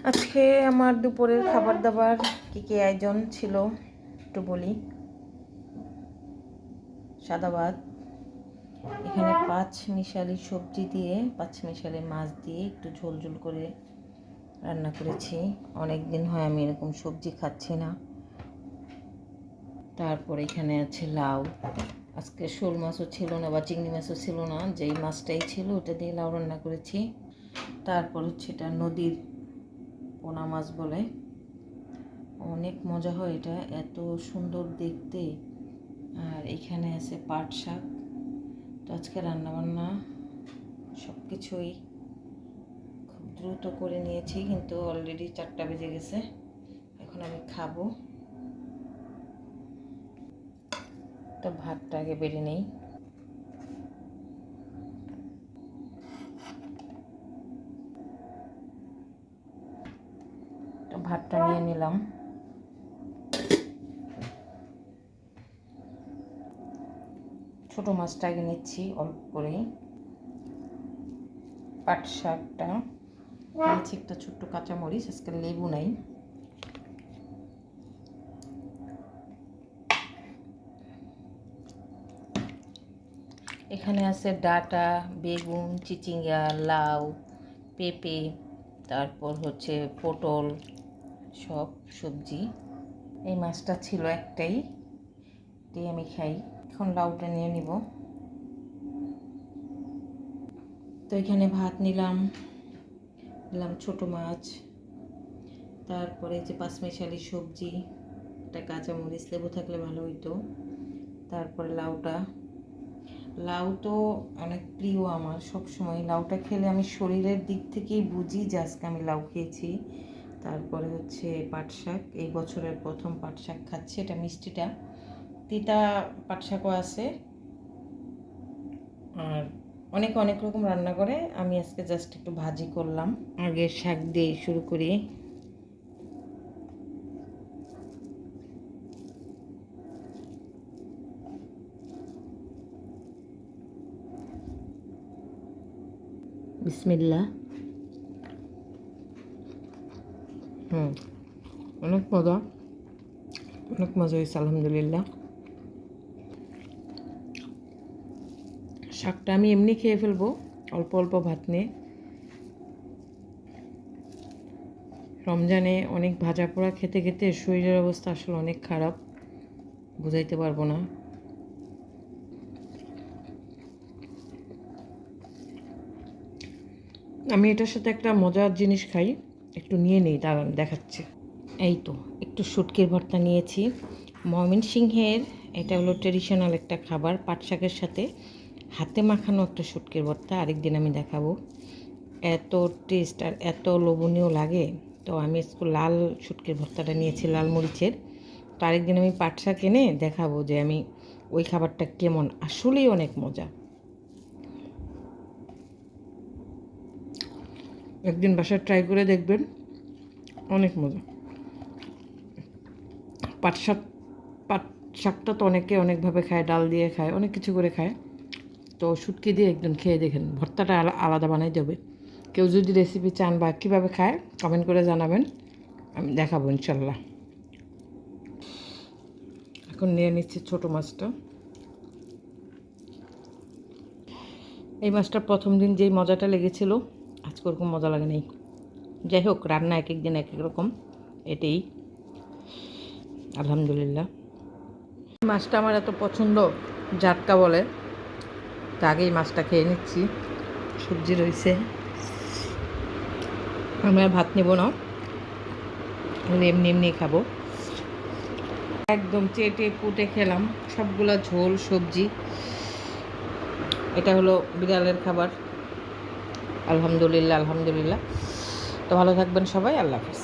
আজকে আমার দুপুরের খাবার দাবার কী আয়োজন ছিল একটু বলি। সাদা ভাত, এখানে পাঁচমিশালি সবজি দিয়ে, পাঁচমিশালি মাছ দিয়ে একটু ঝোল ঝোল করে রান্না করেছি। অনেক দিন হয় আমি এরকম সবজি খাচ্ছি না। তারপর এখানে আছে লাউ। আজকে শোল মাছও ছিল না বা চিংড়ি মাছও ছিল না, যেই মাছটাই ছিল ওটা দিয়ে লাউ রান্না করেছি। তারপর হচ্ছে এটা নদীর পোনা মাছ বলে, অনেক মজা হয় এটা, এত সুন্দর দেখতে। আর এখানে আছে পাট শাক। তো আজকে রান্নাবান্না সব কিছুই খুব দ্রুত করে নিয়েছি, কিন্তু অলরেডি 4টা বেজে গেছে। এখন আমি খাবো। তো ভাতটা আগে বেড়ে নেই। তো ভাতটা নিয়ে নিলাম। ছোটো মাছটা আগে নিচ্ছি অল্প করেই। পাট শাকটা নিয়েছি, একটা ছোট্ট কাঁচামরিচ, আজকে লেবু নাই। এখানে আছে ডাঁটা, বেগুন, চিচিঙ্গা, লাউ, পেঁপে, তারপর হচ্ছে পটল, সব সবজি। এই মাছটা ছিল একটাই, এটাই আমি খাই। এখন লাউটা নিয়ে নিব। তো এখানে ভাত নিলাম ছোটো মাছ, তারপরে যে পাঁচমিশালি সবজি, একটা কাঁচামরিচ, লেবু থাকলে ভালো হইতো। তারপরে লাউ তো অনেক প্রিয় আমার, সব সময় লাউটা খেলে আমি শরীরের দিক থেকেই বুঝি যে আজকে আমি লাউ খেয়েছি। তারপরে হচ্ছে পাট শাক, এই বছরের প্রথম পাট শাক খাচ্ছি। এটা মিষ্টিটা, তিতা পাট শাকও আছে। আর অনেকে অনেক রকম রান্না করে, আমি আজকে জাস্ট একটু ভাজি করলাম। আগে শাক দিয়ে শুরু করি। বিসমিল্লাহ। অনেক মজা হয়েছে আলহামদুলিল্লাহ। শাকটা আমি এমনি খেয়ে ফেলবো অল্প অল্প ভাত নিয়ে। রমজানে অনেক ভাজা পোড়া খেতে খেতে শরীরের অবস্থা আসলে অনেক খারাপ, বুঝাইতে পারবো না। আমি এটার সাথে একটা মজার জিনিস খাই, একটু নিয়ে নিই, দাঁড়ান দেখাচ্ছি। এই তো একটু শুটকির ভর্তা নিয়েছি। ময়মনসিংহের এটা হলো ট্রেডিশনাল একটা খাবার, পাট শাকের সাথে হাতে মাখানো একটা শুটকির ভর্তা। আরেকদিন আমি দেখাবো। এত টেস্ট আর এত লোভনীয় লাগে। তো আমি একটু লাল শুটকির ভর্তাটা নিয়েছি, লাল মরিচের। তো আরেকদিন আমি পাট শাক এনে দেখাবো যে আমি ওই খাবারটা কেমন, আসলেই অনেক মজা। একদিন বাসায় ট্রাই করে দেখবেন, অনেক মজা। পাট শাকটা তো অনেকে অনেকভাবে খায়, ডাল দিয়ে খায়, অনেক কিছু করে খায়। তো শুটকি দিয়ে একদম খেয়ে দেখেন, ভর্তাটা আলাদা বানাইতে হবে। কেউ যদি রেসিপি চান বা কীভাবে খায় কমেন্ট করে জানাবেন, আমি দেখাবো ইনশাল্লাহ। এখন নিয়ে নিচ্ছি ছোটো মাছটা। এই মাছটা প্রথম দিন যেই মজাটা লেগেছিল, আজকে ওরকম মজা লাগে নাই। যাই হোক, রান্না এক এক দিন এক এক রকম, এটাই আলহামদুলিল্লাহ। মাছটা আমার এত পছন্দ, জাটকা বলে। তা আগেই মাছটা খেয়ে নিচ্ছি, সবজি রয়েছে। আমি আর ভাত নেব না, এমনি এমনি খাবো। একদম চেটে পুটে খেলাম সবগুলা ঝোল সবজি। এটা হলো বিড়ালের খাবার। আলহামদুলিল্লাহ। তো ভালো থাকবেন সবাই, আল্লাহ হাফেজ।